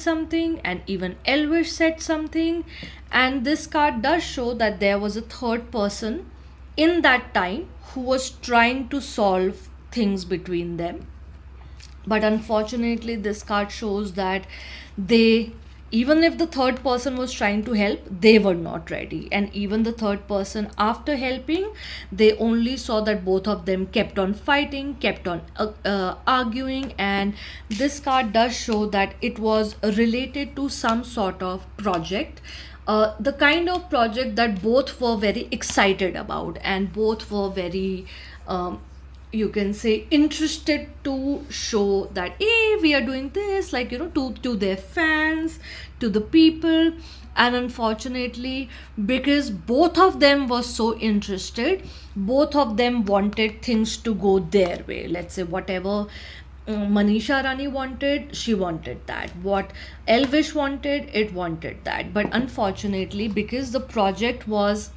something, and even Elvish said something. And this card does show that there was a third person in that time who was trying to solve things between them. But unfortunately, this card shows that they, even if the third person was trying to help, they were not ready. And even the third person, after helping, they only saw that both of them kept on fighting, kept on arguing. And this card does show that it was related to some sort of project, the kind of project that both were very excited about, and both were very you can say interested to show that, hey, we are doing this, like, to their fans, to the people. And unfortunately, because both of them were so interested, both of them wanted things to go their way. Let's say whatever Manisha Rani wanted, she wanted that. What Elvish wanted, it wanted that. But unfortunately, because the project was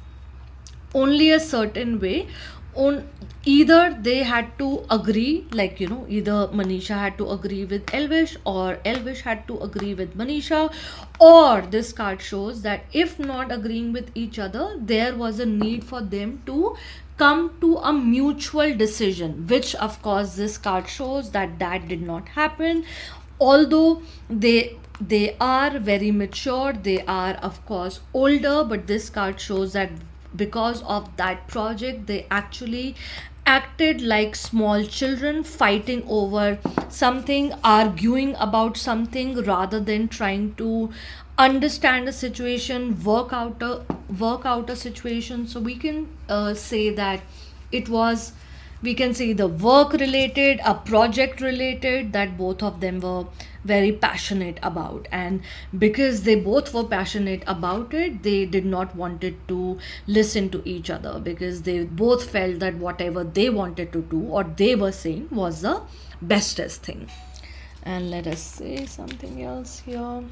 only a certain way, on either they had to agree, like, either Manisha had to agree with Elvish, or Elvish had to agree with Manisha. Or this card shows that if not agreeing with each other, there was a need for them to come to a mutual decision, which of course this card shows that that did not happen. Although they are very mature, they are of course older, but this card shows that because of that project, they actually acted like small children, fighting over something, arguing about something, rather than trying to understand a situation, work out a situation. So we can say that it was, we can say, the work related, a project related, that both of them were very passionate about. And because they both were passionate about it, they did not wanted to listen to each other, because they both felt that whatever they wanted to do or they were saying was the bestest thing. And let us say something else here.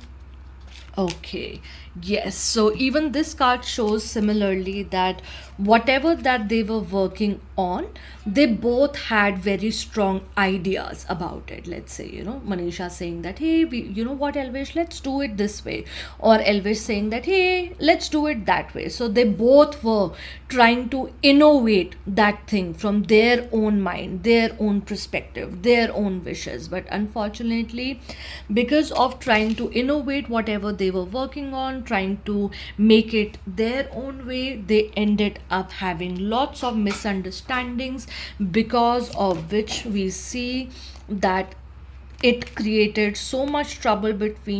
Okay, yes. So even this card shows similarly that whatever that they were working on, they both had very strong ideas about it. Let's say, Manisha saying that, hey, you know what, Elvish, let's do it this way. Or Elvish saying that, hey, let's do it that way. So they both were trying to innovate that thing from their own mind, their own perspective, their own wishes. But unfortunately, because of trying to innovate whatever they were working on, trying to make it their own way, they ended up having lots of misunderstandings, because of which we see that it created so much trouble between